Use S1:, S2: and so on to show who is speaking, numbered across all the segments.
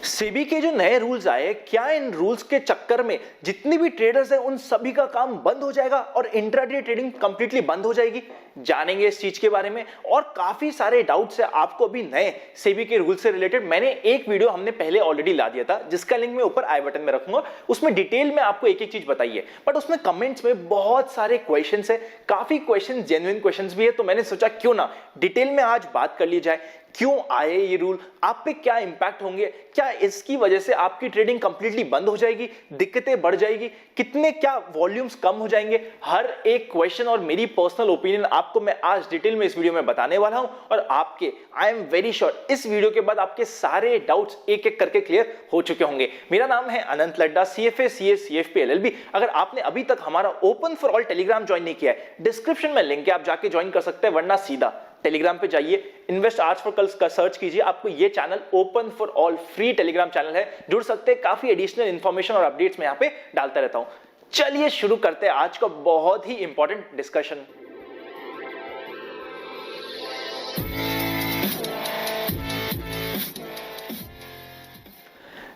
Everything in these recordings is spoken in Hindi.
S1: सेबी के जो नए रूल्स आए, क्या इन रूल्स के चक्कर में जितनी भी ट्रेडर्स हैं उन सभी का काम बंद हो जाएगा और इंट्राडे ट्रेडिंग कंप्लीटली बंद हो जाएगी? जानेंगे इस चीज के बारे में। और काफी सारे डाउट्स है आपको अभी नए सेबी के रूल्स से रिलेटेड। मैंने एक वीडियो हमने पहले ऑलरेडी ला दिया था, जिसका लिंक मैं ऊपर आई बटन में रखूंगा। उसमें डिटेल में आपको एक एक चीज बताइए, बट उसमें कमेंट्स में बहुत सारे क्वेश्चंस है, काफी क्वेश्चन जेन्युइन क्वेश्चंस भी है। तो मैंने सोचा क्यों ना डिटेल में आज बात कर ली जाए। क्यों आए ये रूल, आप पे क्या इंपैक्ट होंगे, क्या इसकी वजह से आपकी ट्रेडिंग कंप्लीटली बंद हो जाएगी, दिक्कतें बढ़ जाएगी, कितने क्या वॉल्यूम्स कम हो जाएंगे, हर एक क्वेश्चन और मेरी पर्सनल ओपिनियन आपको मैं आज डिटेल में इस वीडियो में बताने वाला हूं। और आपके आई एम वेरी श्योर इस वीडियो के बाद आपके सारे डाउट्स एक एक करके क्लियर हो चुके होंगे। मेरा नाम है अनंत Ladda, CFA CA CFP LLB। अगर आपने अभी तक हमारा open for all Telegram join नहीं किया है, डिस्क्रिप्शन में लिंक है, आप जाके ज्वाइन कर सकते हैं, वरना सीधा टेलीग्राम पे जाइए, इन्वेस्ट आज फॉर कल का सर्च कीजिए, आपको ये channel open for all free Telegram channel है, जुड़ सकते हैं। काफी एडिशनल इंफॉर्मेशन और अपडेट्स मैं यहाँ पे डालता रहता हूं। चलिए शुरू करते हैं आज का बहुत ही इंपॉर्टेंट डिस्कशन।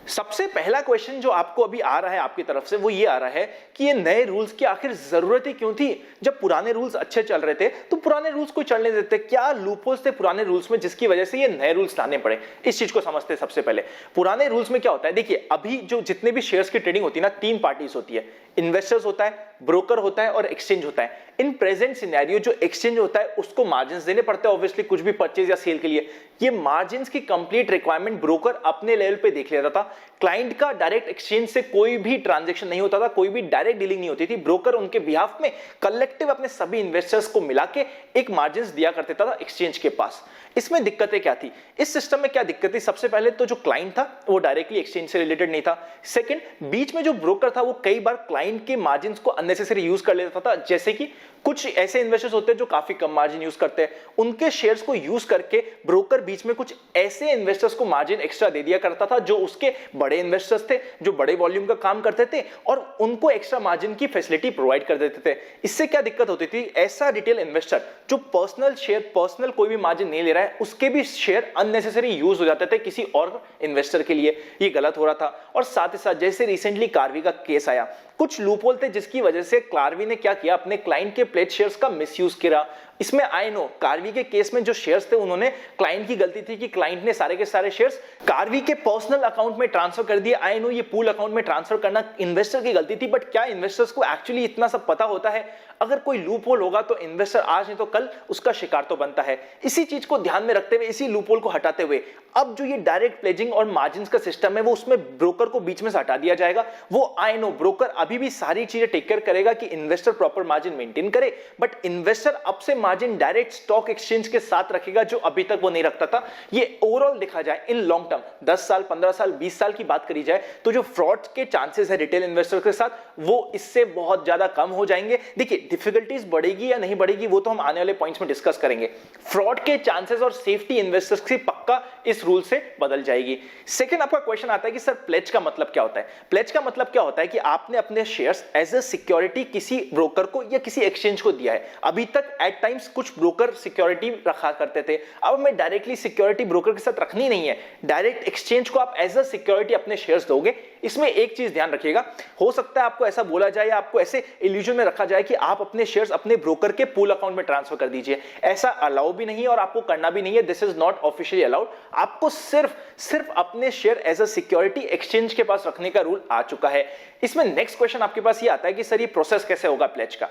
S1: सबसे पहला क्वेश्चन जो आपको अभी आ रहा है आपकी तरफ से, वो ये आ रहा है कि ये नए रूल्स की आखिर जरूरत ही क्यों थी? जब पुराने रूल्स अच्छे चल रहे थे तो पुराने रूल्स को चलने देते। क्या लूपहोल्स थे पुराने रूल्स में जिसकी वजह से ये नए रूल्स लाने पड़े? इस चीज को समझते हैं सबसे पहले। पुराने रूल्स में क्या होता है, देखिए अभी जो जितने भी शेयर्स की ट्रेडिंग होती है ना, तीन पार्टीज होती है, इन्वेस्टर्स होता है, ब्रोकर होता है और एक्सचेंज होता है। इन प्रेजेंट सिनेरियो जो एक्सचेंज होता है उसको मार्जिन देने पड़ते हैं ऑब्वियसली, कुछ भी परचेज या सेल के लिए। ये मार्जिन की कंप्लीट रिक्वायरमेंट ब्रोकर अपने लेवल पे देख लेता था। क्लाइंट का डायरेक्ट एक्सचेंज से कोई भी ट्रांजैक्शन नहीं होता था, कोई भी डायरेक्ट डीलिंग नहीं होती थी। ब्रोकर उनके बिहाफ में कलेक्टिव अपने सभी इन्वेस्टर्स को मिला के एक मार्जिन दिया करते था एक्सचेंज के पास। इसमें दिक्कतें क्या थी, इस सिस्टम में क्या दिक्कत थी? सबसे पहले तो जो क्लाइंट था वो डायरेक्टली एक्सचेंज से रिलेटेड नहीं था। सेकंड, बीच में जो ब्रोकर था वो कई बार क्लाइंट के मार्जिन को अननेसेसरी यूज कर लेता था। जैसे कि कुछ ऐसे इन्वेस्टर्स होते हैं जो काफी कम मार्जिन यूज करते हैं, उनके शेयर्स को यूज करके ब्रोकर बीच में कुछ ऐसे इन्वेस्टर्स को मार्जिन एक्स्ट्रा दे दिया करता था जो उसके बड़े इन्वेस्टर्स थे, जो बड़े वॉल्यूम का काम करते थे, और उनको एक्स्ट्रा मार्जिन की फैसिलिटी प्रोवाइड कर देते थे। इससे क्या दिक्कत होती थी, ऐसा रिटेल इन्वेस्टर जो पर्सनल शेयर, पर्सनल कोई भी मार्जिन नहीं ले रहा है, उसके भी शेयर अननेसेसरी यूज हो जाते थे किसी और इन्वेस्टर के लिए। ये गलत हो रहा था। और साथ ही साथ जैसे रिसेंटली कार्वी का केस आया, कुछ लूपहोल थे जिसकी वजह से कार्वी ने क्या किया, अपने क्लाइंट के प्लेज शेयर्स का मिसयूज किया। इसमें आई नो कार्वी के केस में जो शेयर्स थे उन्होंने, क्लाइंट की गलती थी कि क्लाइंट ने सारे के सारे शेयर्स कार्वी के पर्सनल अकाउंट में ट्रांसफर कर दिए। आई नो ये पूल अकाउंट में ट्रांसफर करना इन्वेस्टर की गलती थी, बट क्या इन्वेस्टर्स को एक्चुअली इतना सब पता होता है? अगर कोई लूपहोल होगा तो इन्वेस्टर आज नहीं तो कल उसका शिकार तो बनता है। इसी चीज को ध्यान में रखते हुए, इसी लूपहोल को हटाते हुए, अब जो ये डायरेक्ट प्लेजिंग और मार्जिन का सिस्टम है वो उसमें ब्रोकर को बीच में से हटा दिया जाएगा। वो आई नो ब्रोकर अभी भी सारी चीजें टेक केयर करेगा कि इन्वेस्टर प्रॉपर मार्जिन मेंटेन करे, बट इन्वेस्टर अब से मार्जिन डायरेक्ट स्टॉक एक्सचेंज के साथ रखेगा जो अभी तक वो नहीं रखता था। ये ओवरऑल देखा जाए इन लॉन्ग टर्म 10 साल, 15 साल, 20 साल की बात करी जाए तो जो फ्रॉड के चांसेस है रिटेल इन्वेस्टर के साथ वो इससे बहुत ज्यादा कम हो जाएंगे। देखिए डिफिकल्टीज बढ़ेगी या नहीं बढ़ेगी वो तो हम आने वाले पॉइंट्स में डिस्कस करेंगे। फ्रॉड के चांसेस और सेफ्टी इन्वेस्टर्स की पक्का इस रूल से बदल जाएगी। सेकंड, आपका क्वेश्चन आता है कि सर प्लेज का मतलब क्या होता है? प्लेज का मतलब क्या होता है कि आपने अपने शेयर्स एज अ सिक्योरिटी किसी ब्रोकर को या किसी एक्सचेंज को दिया है। अभी तक एट टाइम्स कुछ ब्रोकर सिक्योरिटी रखा करते थे, अब हमें डायरेक्टली सिक्योरिटी ब्रोकर के साथ रखनी नहीं है, डायरेक्ट एक्सचेंज को आप एज अ सिक्योरिटी अपने शेयर्स दोगे। इसमें एक चीज ध्यान रखिएगा, हो सकता है आपको ऐसा बोला जाए या आपको ऐसे इल्यूजन में रखा जाए कि आप अपने शेयर्स अपने ब्रोकर के पूल अकाउंट में ट्रांसफर कर दीजिए। ऐसा अलाउ भी नहीं है और आपको करना भी नहीं है। This is not officially allowed. आपको सिर्फ अपने share as a security exchange के पास रखने का रूल आ चुका है। इसमें नेक्स्ट क्वेश्चन आपके पास ये आता है कि सर ये प्रोसेस कैसे होगा प्लेज का?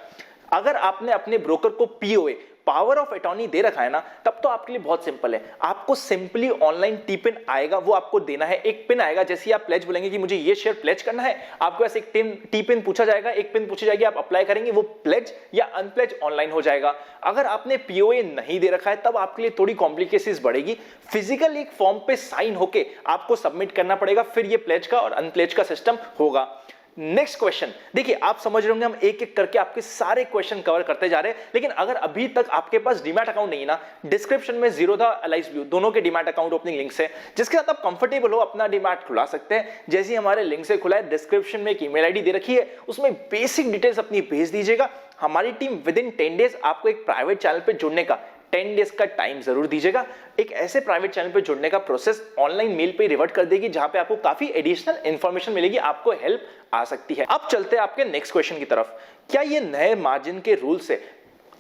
S1: अगर आपने अपने ब्रोकर को पीओए, पावर ऑफ अटॉर्नी दे रखा है ना, तब तो आपके लिए बहुत सिंपल है। आपको सिंपली ऑनलाइन टी पिन आएगा, वो आपको देना है। एक पिन आएगा, जैसे ही आप प्लेज बोलेंगे कि मुझे ये शेयर प्लेज करना है, आपको ऐसे एक टी पिन पूछा जाएगा, एक पिन पूछी जाएगी, आप अप्लाई करेंगे, वो प्लेज या अनप्लेज ऑनलाइन हो जाएगा। अगर आपने पीओए नहीं दे रखा है तब आपके लिए थोड़ी कॉम्प्लिकेशंस बढ़ेगी। फिजिकल एक फॉर्म पे साइन होके आपको सबमिट करना पड़ेगा, फिर ये प्लेज का और अनप्लेज का सिस्टम होगा। नेक्स्ट क्वेश्चन, देखिए आप समझ रहे होंगे हम एक एक करके आपके सारे क्वेश्चन कवर करते जा रहे हैं। लेकिन अगर अभी तक आपके पास डीमैट अकाउंट नहीं है ना, डिस्क्रिप्शन में जीरोधा एलाइज ब्लू दोनों के डीमैट अकाउंट ओपनिंग लिंक्स है, जिसके साथ आप कंफर्टेबल हो अपना डीमैट खुला सकते हैं। जैसे ही हमारे लिंक से खुला है, डिस्क्रिप्शन में एक ईमेल आईडी दे रखी है, उसमें बेसिक डिटेल्स अपनी भेज दीजिएगा। हमारी टीम विद इन 10 डेज आपको एक प्राइवेट चैनल पे जुड़ने का 10 डेज का टाइम जरूर दीजिएगा। एक ऐसे प्राइवेट चैनल पे जुड़ने का प्रोसेस ऑनलाइन मेल पे रिवर्ट कर देगी जहां पे आपको काफी एडिशनल इंफॉर्मेशन मिलेगी, आपको हेल्प आ सकती है। अब चलते हैं आपके नेक्स्ट क्वेश्चन की तरफ। क्या ये नए मार्जिन के रूल से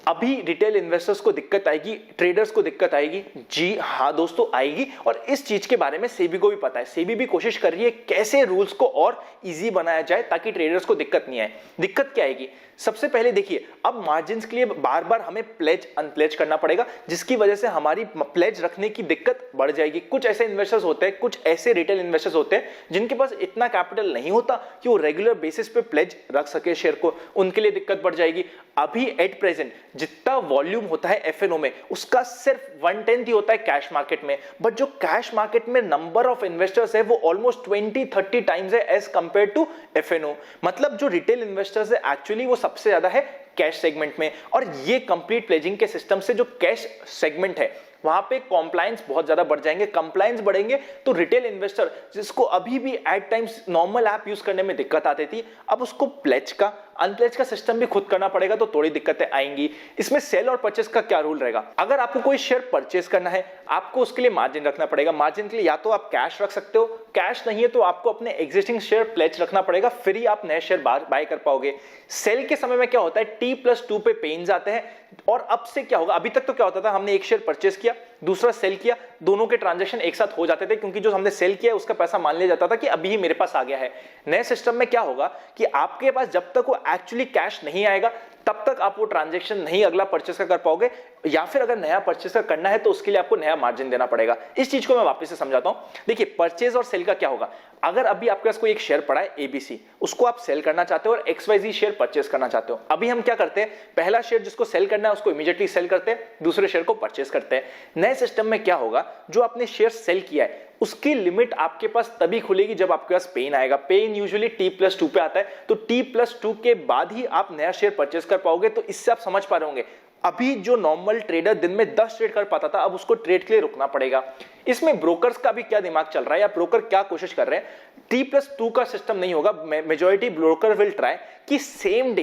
S1: अभी रिटेल इन्वेस्टर्स को दिक्कत आएगी, ट्रेडर्स को दिक्कत आएगी? जी हाँ दोस्तों, आएगी। और इस चीज के बारे में सेबी को भी पता है। सेबी भी कोशिश कर रही है कैसे रूल्स को और इजी बनाया जाए ताकि ट्रेडर्स को दिक्कत नहीं आए। दिक्कत क्या आएगी? सबसे पहले देखिए, अब मार्जिन्स के लिए बार बार हमें प्लेज अनप्लेज करना पड़ेगा, जिसकी वजह से हमारी प्लेज रखने की दिक्कत बढ़ जाएगी। कुछ ऐसे इन्वेस्टर्स होते हैं, कुछ ऐसे रिटेल इन्वेस्टर्स होते हैं जिनके पास इतना कैपिटल नहीं होता कि वो रेगुलर बेसिस पे प्लेज रख सके शेयर को, उनके लिए दिक्कत बढ़ जाएगी। अभी एट प्रेजेंट जितना वॉल्यूम होता है एफएनओ में, उसका सिर्फ 1/10 ही होता है कैश मार्केट में, बट जो कैश मार्केट में नंबर ऑफ इन्वेस्टर्स है वो ऑलमोस्ट 20-30 टाइम्स है एज कंपेयर टू एफएनओ। मतलब जो रिटेल इन्वेस्टर्स है एक्चुअली वो सबसे ज्यादा है कैश सेगमेंट में। और ये कंप्लीट प्लेजिंग के सिस्टम से जो कैश सेगमेंट है वहां पे कॉम्प्लायंस बहुत ज्यादा बढ़ जाएंगे। कंप्लायंस बढ़ेंगे तो रिटेल इन्वेस्टर जिसको अभी भी at times normal app use करने में दिक्कत आती थी, अब उसको प्लेज का अनप्लेज का सिस्टम भी खुद करना पड़ेगा, तो थोड़ी दिक्कतें आएंगी। इसमें सेल और परचेस का क्या रूल रहेगा? अगर आपको कोई शेयर परचेस करना है, आपको उसके लिए मार्जिन रखना पड़ेगा। मार्जिन के लिए या तो आप कैश रख सकते हो, कैश नहीं है तो आपको अपने एग्जिस्टिंग शेयर प्लेज रखना पड़ेगा, फिर ही आप नए शेयर बाय कर पाओगे। सेल के समय में क्या होता है, T+2 पे पेन्स आते हैं। और अब से क्या होगा, अभी तक तो क्या होता था, हमने एक शेयर परचेस किया, दूसरा सेल किया, दोनों के ट्रांजैक्शन एक साथ हो जाते थे, क्योंकि जो हमने सेल किया उसका पैसा मान लिया जाता था कि अभी ही मेरे पास आ गया है। नए सिस्टम में क्या होगा कि आपके पास जब तक वो एक्चुअली कैश नहीं आएगा तब तक आप वो ट्रांजैक्शन नहीं अगला परचेस का कर पाओगे, या फिर अगर नया परचेस का करना है तो उसके लिए आपको नया मार्जिन देना पड़ेगा। इस चीज को मैं वापस से समझाता हूं। देखिए, परचेज और सेल का क्या होगा, अगर अभी आपके पास कोई एक शेयर पड़ा है एबीसी, उसको आप सेल करना चाहते हो और XYZ शेयर परचेस करना चाहते हो। अभी हम क्या करते हैं, पहला शेयर जिसको सेल करना है उसको इमीडिएटली सेल करते हैं, दूसरे शेयर को परचेस करते हैं। नए सिस्टम में क्या होगा, जो आपने शेयर सेल किया है उसकी लिमिट आपके पास तभी खुलेगी जब आपके पास पेन आएगा। पेन यूजुअली T+2 पे आता है, तो T+2 के बाद ही आप नया शेयर परचेस कर पाओगे। तो इससे आप समझ पा रहे होंगे, अभी जो नॉर्मल ट्रेडर दिन में 10 ट्रेड कर पाता था, अब उसको ट्रेड के लिए रुकना पड़ेगा। इसमें ब्रोकर्स का भी क्या दिमाग चल रहा है या ब्रोकर क्या कोशिश कर रहे हैं, T+2 का सिस्टम नहीं होगा। मेजॉरिटी ब्रोकर विल ट्राई कि सेम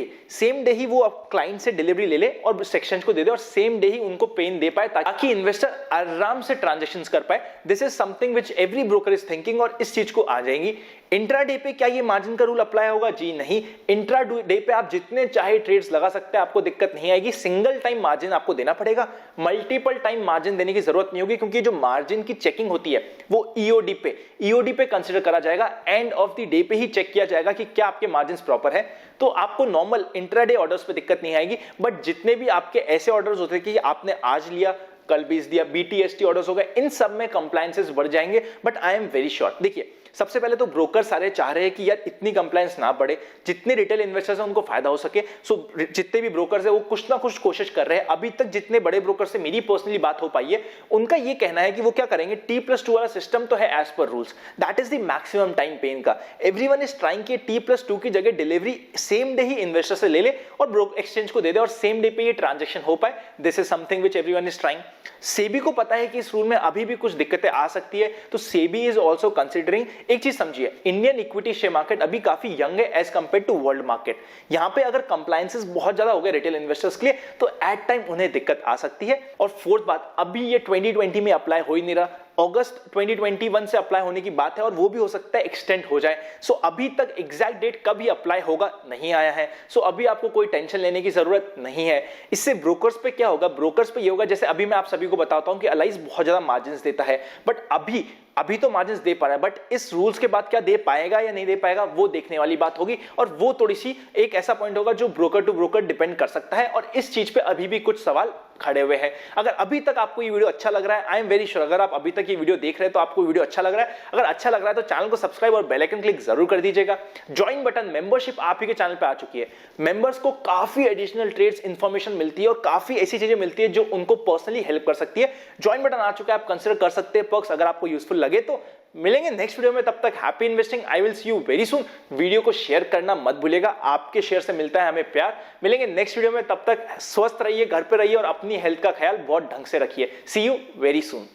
S1: डे ही वो क्लाइंट से डिलीवरी ले ले और सेक्शन को दे दे और सेम डे ही उनको पेन दे पाए, ताकि इन्वेस्टर आराम से ट्रांजैक्शंस कर पाए। This is something which every broker is thinking, और इस चीज को आ जाएंगी। इंट्राडे पे क्या ये मार्जिन का रूल अप्लाई होगा? जी नहीं। इंट्राडे पे आप जितने चाहे ट्रेड्स लगा सकते हैं, आपको दिक्कत नहीं आएगी। सिंगल टाइम मार्जिन आपको देना पड़ेगा, मल्टीपल टाइम मार्जिन देने की जरूरत नहीं होगी, क्योंकि जो मार्जिन की चेकिंग होती है वो ईओडी पे कंसीडर करा जाएगा। एंड ऑफ द डे पे ही चेक किया जाएगा कि क्या आपके मार्जिन प्रॉपर है। तो आपको नॉर्मल इंट्राडे ऑर्डर्स पे दिक्कत नहीं आएगी, बट जितने भी आपके ऐसे ऑर्डर्स होते हैं कि आपने आज लिया कल बेच दिया, BTST ऑर्डर्स हो गए, इन सब में कंप्लायंसेस बढ़ जाएंगे। But I am very sure, देखिए सबसे पहले तो ब्रोकर सारे चाह रहे हैं कि यार इतनी कंप्लायंस ना बढ़े, जितने रिटेल इन्वेस्टर्स हैं उनको फायदा हो सके। सो जितने भी ब्रोकर्स हैं वो कुछ ना कुछ कोशिश कर रहे हैं। अभी तक जितने बड़े ब्रोकर से मेरी पर्सनली बात हो पाई है, उनका ये कहना है कि वो क्या करेंगे, T+2 वाला सिस्टम तो है as per rules, that is the maximum time pain का। एवरीवन इज ट्राइंग कि T+2 की जगह डिलीवरी सेम डे ही इन्वेस्टर से ले ले और ब्रोकर एक्सचेंज को दे दे और सेम डे पे ये ट्रांजेक्शन हो पाए। This is something which everyone is trying. SEBI को पता है कि इस रूल में अभी भी कुछ दिक्कतें आ सकती है, तो सेबी इज ऑल्सो कंसिडरिंग। एक चीज समझिए, इंडियन इक्विटी शेयर मार्केट अभी काफी यंग है as compare to world market. यहां पे अगर कंप्लायंसेस बहुत ज्यादा हो गए रिटेल इन्वेस्टर्स के लिए, तो एट टाइम उन्हें दिक्कत आ सकती है। और फोर्थ बात, अभी ये 2020 में अप्लाई हो ही नहीं रहा, अगस्त 2021 से अप्लाई होने की बात है, और वो भी हो सकता है एक्सटेंड हो जाए। सो अभी तक एग्जैक्ट डेट कब ही अप्लाई होगा नहीं आया है। सो अभी आपको कोई टेंशन लेने की जरूरत नहीं है। इससे ब्रोकर्स पे क्या होगा, ब्रोकर्स पे ये होगा, जैसे अभी मैं आप सभी को बताता हूं कि अलाइज बहुत ज्यादा मार्जिन देता है, बट अभी तो मार्जिन दे पा रहा है, बट इस रूल्स के बाद क्या दे पाएगा या नहीं दे पाएगा वो देखने वाली बात होगी। और वो थोड़ी सी एक ऐसा पॉइंट होगा जो ब्रोकर टू ब्रोकर डिपेंड कर सकता है, और इस चीज पे अभी भी कुछ सवाल खड़े हुए हैं। अगर अभी तक आपको ये वीडियो अच्छा लग रहा है, आई एम वेरी श्योर, अगर आप अभी तक ये वीडियो देख रहे हैं तो आपको वीडियो अच्छा लग रहा है। अगर अच्छा लग रहा है तो चैनल को सब्सक्राइब और बेल आइकन क्लिक जरूर कर दीजिएगा। ज्वाइन बटन, मेंबरशिप आप ही के चैनल पे आ चुकी है। मेंबर्स को काफी एडिशनल ट्रेड्स इंफॉर्मेशन मिलती है और काफी ऐसी चीजें मिलती है जो उनको पर्सनली हेल्प कर सकती है। ज्वाइन बटन आ चुका है, आप कंसिडर कर सकते हैं पर्क्स, अगर आपको यूजफुल लगे तो। मिलेंगे नेक्स्ट वीडियो में, तब तक happy investing. I will see you very soon. Video को शेयर करना मत भूलिएगा, आपके शेयर से मिलता है हमें प्यार। मिलेंगे नेक्स्ट वीडियो में, तब तक स्वस्थ रहिए, घर पे रहिए और अपनी हेल्थ का ख्याल बहुत ढंग से रखिए। सी यू वेरी सून।